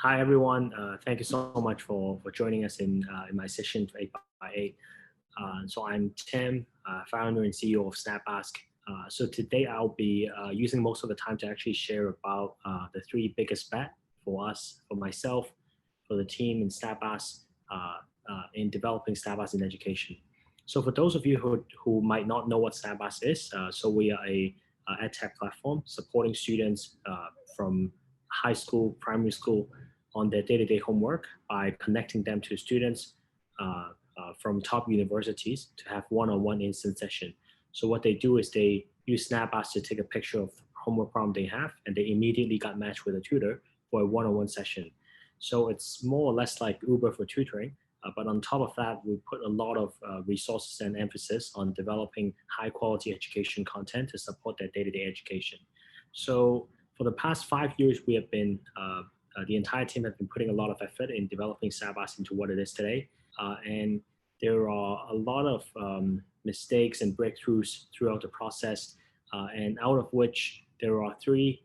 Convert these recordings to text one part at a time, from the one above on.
Hi, everyone. Thank you so much for joining us in my session for 8 by 8. So I'm Tim, founder and CEO of Snapask. So today I'll be using most of the time to actually share about the three biggest bet for us, for myself, for the team in Snapask, in developing Snapask in education. So for those of you who might not know what Snapask is, so we are a edtech platform supporting students from high school, primary school, on their day-to-day homework by connecting them to students from top universities to have one-on-one instant session. So what they do is they use Snapask to take a picture of the homework problem they have, and they immediately got matched with a tutor for a one-on-one session. So it's more or less like Uber for tutoring, but on top of that, we put a lot of resources and emphasis on developing high-quality education content to support their day-to-day education. So for the past 5 years, we have been the entire team has been putting a lot of effort in developing Snapask into what it is today. And there are a lot of mistakes and breakthroughs throughout the process, and out of which there are three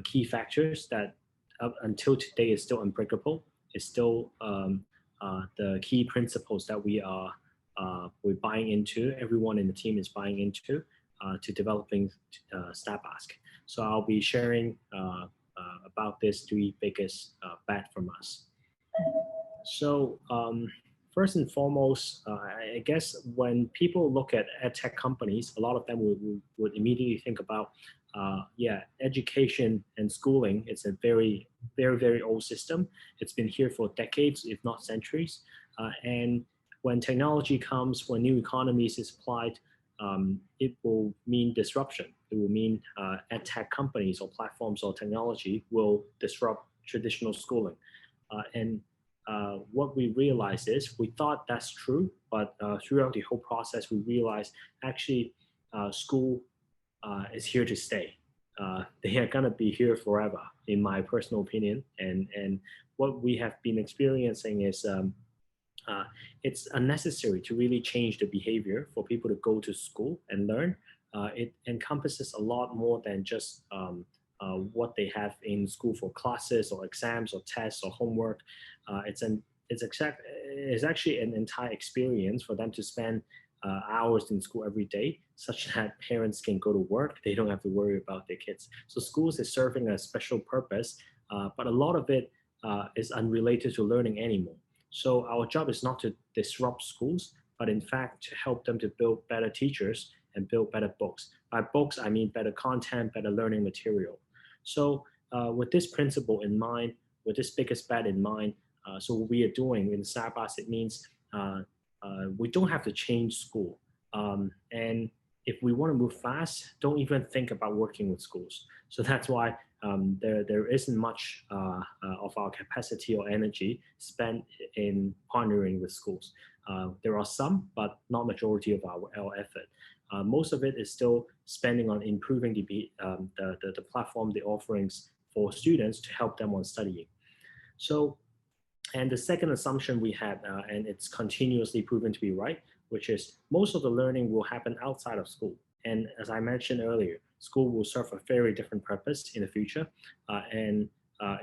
key factors that up until today is still unbreakable. It's still the key principles that we're buying into. Everyone in the team is buying into to developing Snapask. So I'll be sharing about these three biggest bet from us. So first and foremost, I guess when people look at tech companies, a lot of them would immediately think about, education and schooling. It's a very, very, very old system. It's been here for decades, if not centuries. And when technology comes, when new economies is applied, it will mean disruption. It will mean tech companies or platforms or technology will disrupt traditional schooling. And what we realized is we thought that's true, but throughout the whole process, we realized actually school is here to stay. They are gonna be here forever, in my personal opinion. And what we have been experiencing is it's unnecessary to really change the behavior for people to go to school and learn. It encompasses a lot more than just what they have in school for classes or exams or tests or homework. It's actually an entire experience for them to spend hours in school every day, such that parents can go to work. They don't have to worry about their kids. So schools is serving a special purpose, but a lot of it is unrelated to learning anymore. So our job is not to disrupt schools, but in fact to help them to build better teachers and build better books. By books, I mean better content, better learning material. So with this principle in mind, with this biggest bet in mind, so what we are doing in Snapask, it means we don't have to change school. And if we want to move fast, don't even think about working with schools. So that's why there isn't much of our capacity or energy spent in partnering with schools. There are some, but not majority of our effort. Most of it is still spending on improving the platform, the offerings for students to help them on studying. So, and the second assumption we had, and it's continuously proven to be right, which is most of the learning will happen outside of school. And as I mentioned earlier, school will serve a very different purpose in the future. And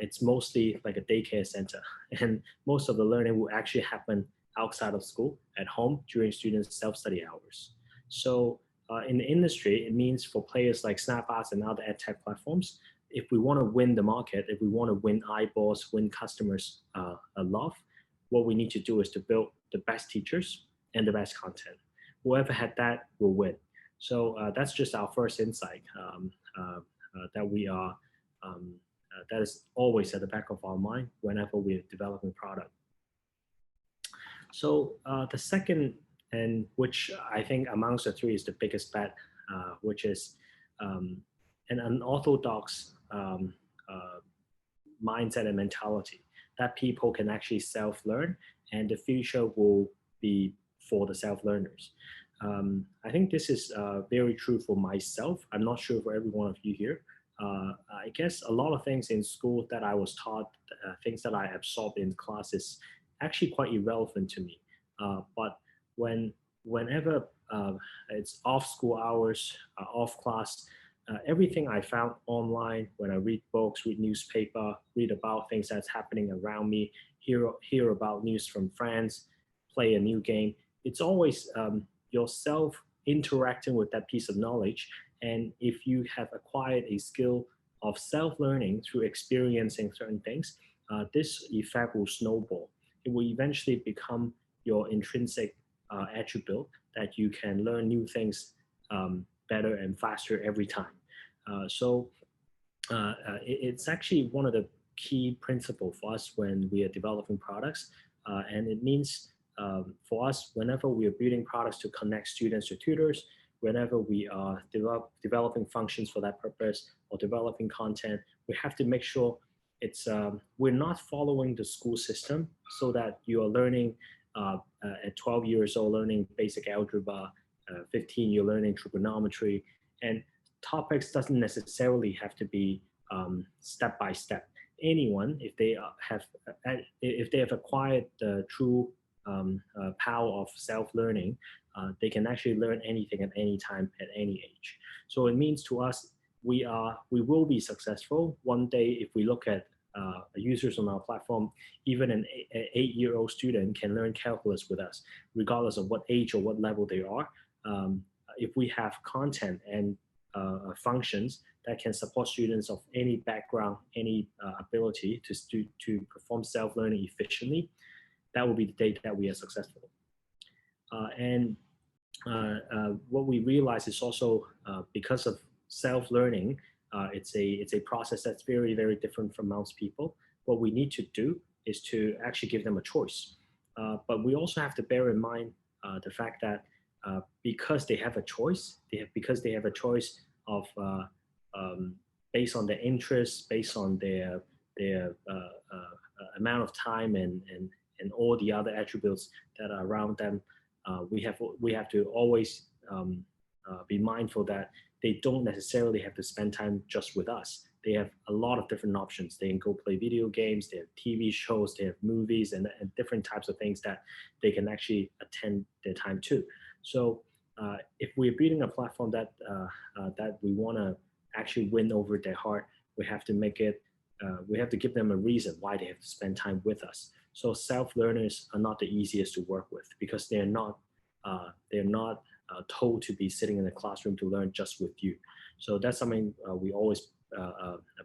it's mostly like a daycare center. And most of the learning will actually happen outside of school, at home, during students' self-study hours. So in the industry, it means for players like Snapask and other edtech platforms, if we want to win the market, if we want to win eyeballs, win customers' love, what we need to do is to build the best teachers and the best content. Whoever had that will win. So that's just our first insight that we are, that is always at the back of our mind whenever we're developing product. So the second, and which I think amongst the three is the biggest bet, which is an unorthodox mindset and mentality that people can actually self-learn, and the future will be for the self-learners. I think this is very true for myself. I'm not sure for every one of you here. I guess a lot of things in school that I was taught, things that I absorbed in classes, actually quite irrelevant to me. But whenever it's off school hours, off class, everything I found online, when I read books, read newspaper, read about things that's happening around me, hear about news from friends, play a new game, it's always yourself interacting with that piece of knowledge. And if you have acquired a skill of self-learning through experiencing certain things, this effect will snowball. It will eventually become your intrinsic attribute that you can learn new things better and faster every time. It's actually one of the key principles for us when we are developing products. And it means for us, whenever we are building products to connect students to tutors, whenever we are developing functions for that purpose or developing content, we have to make sure we're not following the school system so that you are learning at 12 years old, learning basic algebra, 15, you're learning trigonometry, and topics doesn't necessarily have to be step by step. Anyone, if they have acquired the true power of self-learning, they can actually learn anything at any time, at any age. So it means to us, we will be successful one day if we look at users on our platform. Even an 8-year-old student can learn calculus with us, regardless of what age or what level they are. If we have content and functions that can support students of any background, any ability to perform self-learning efficiently, that will be the day that we are successful. And what we realize is also because of self-learning, it's a process that's very, very different from most people. What we need to do is to actually give them a choice. But we also have to bear in mind the fact that because they have a choice, because they have a choice of based on their interests, based on their amount of time and all the other attributes that are around them, we have to always be mindful that they don't necessarily have to spend time just with us. They have a lot of different options. They can go play video games, they have TV shows, they have movies, and different types of things that they can actually attend their time to. So if we're building a platform that we want to actually win over their heart, we have to we have to give them a reason why they have to spend time with us. So self-learners are not the easiest to work with because they're not told to be sitting in the classroom to learn just with you. So that's something we always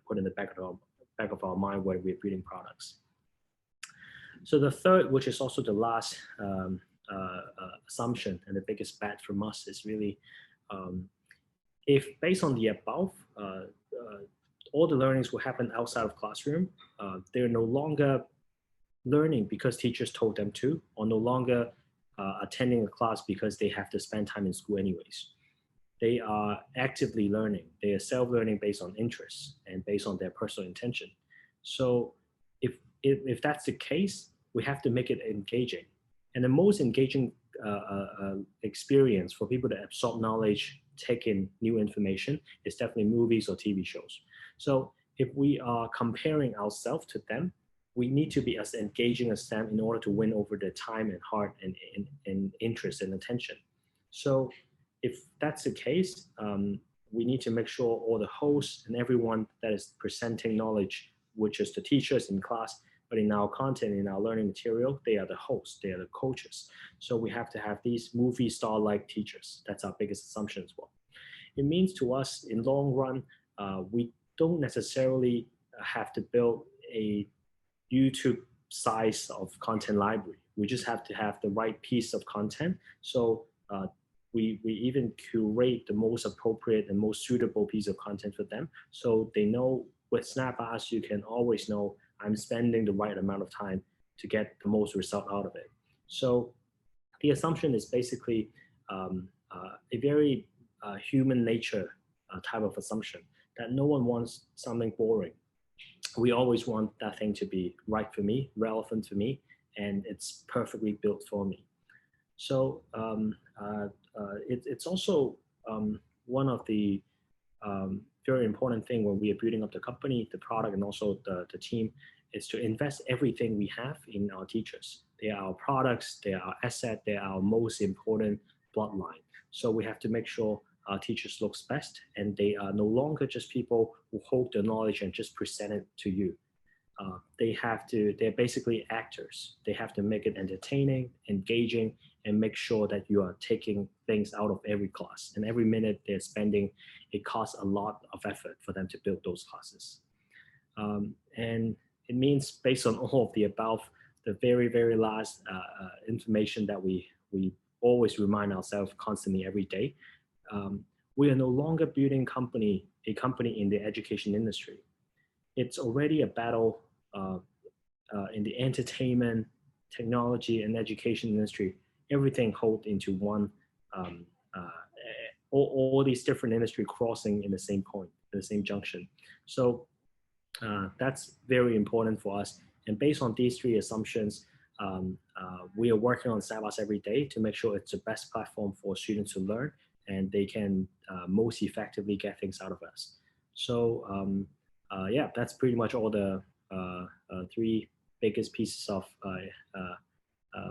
put in the back of our mind when we're building products. So the third, which is also the last assumption and the biggest bet from us, is really if based on the above, all the learnings will happen outside of classroom. They're no longer learning because teachers told them to, or no longer attending a class because they have to spend time in school anyways. They are actively learning. They are self-learning based on interests and based on their personal intention. So if that's the case, we have to make it engaging. And the most engaging experience for people to absorb knowledge, take in new information, is definitely movies or TV shows. So if we are comparing ourselves to them, we need to be as engaging as them in order to win over their time and heart and interest and attention. So if that's the case, we need to make sure all the hosts and everyone that is presenting knowledge, which is the teachers in class, but in our content, in our learning material, they are the hosts, they are the coaches. So we have to have these movie star-like teachers. That's our biggest assumption as well. It means to us, in long run, we don't necessarily have to build a YouTube size of content library. We just have to have the right piece of content. So we even curate the most appropriate and most suitable piece of content for them. So they know with Snapask, you can always know I'm spending the right amount of time to get the most result out of it. So the assumption is basically a very human nature type of assumption that no one wants something boring. We always want that thing to be right for me, relevant to me, and it's perfectly built for me. So it's also one of the very important thing when we are building up the company, the product, and also the team, is to invest everything we have in our teachers. They are our products, they are our asset, they are our most important bloodline. So we have to make sure teachers looks best, and they are no longer just people who hold the knowledge and just present it to you. They're basically actors. They have to make it entertaining, engaging, and make sure that you are taking things out of every class. And every minute they're spending, it costs a lot of effort for them to build those classes. And it means, based on all of the above, the very, very last information that we always remind ourselves constantly every day, we are no longer building a company in the education industry. It's already a battle in the entertainment, technology, and education industry. Everything hold into one, all these different industry crossing in the same point, in the same junction. So that's very important for us. And based on these three assumptions, we are working on Snapask every day to make sure it's the best platform for students to learn, and they can most effectively get things out of us. So yeah, that's pretty much all the three biggest pieces of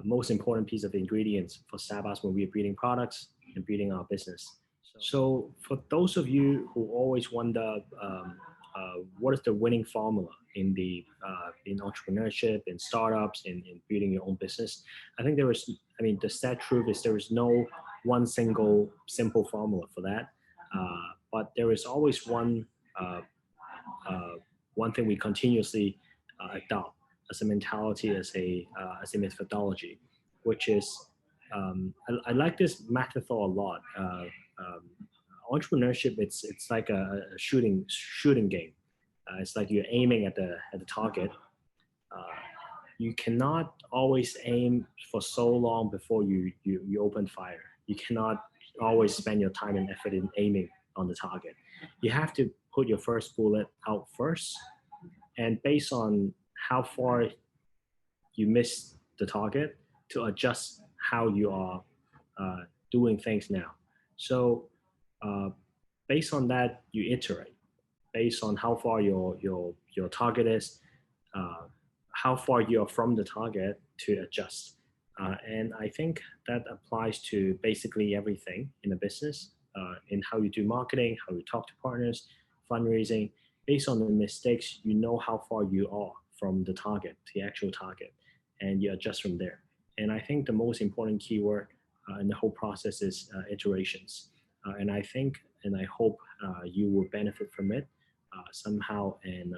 most important piece of ingredients for Snapask when we're building products and building our business. So for those of you who always wonder what is the winning formula in entrepreneurship, in startups, in building your own business, I think the sad truth is there is no one single simple formula for that. But there is always one thing we continuously adopt as a mentality, as a methodology, which is I like this method a lot. Entrepreneurship, it's like a shooting game. It's like you're aiming at the target. You cannot always aim for so long before you open fire. You cannot always spend your time and effort in aiming on the target. You have to put your first bullet out first, and based on how far you miss the target, to adjust how you are doing things now. So based on that, you iterate. Based on how far your target is, how far you are from the target, to adjust. And I think that applies to basically everything in a business, in how you do marketing, how you talk to partners, fundraising. Based on the mistakes, you know how far you are from the target, the actual target, and you adjust from there. And I think the most important keyword in the whole process is iterations. And I think, and I hope you will benefit from it somehow, and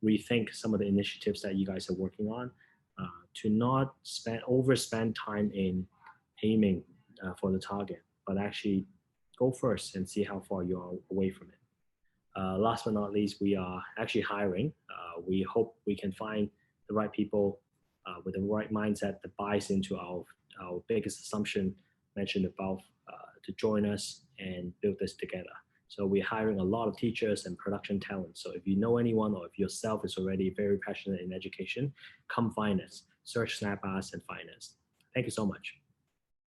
rethink some of the initiatives that you guys are working on, to not overspend time in aiming for the target, but actually go first and see how far you are away from it. Last but not least, we are actually hiring. We hope we can find the right people with the right mindset that buys into our biggest assumption mentioned above, to join us and build this together. So we're hiring a lot of teachers and production talent. So if you know anyone, or if yourself is already very passionate in education, come find us. Search Snapask and find us. Thank you so much.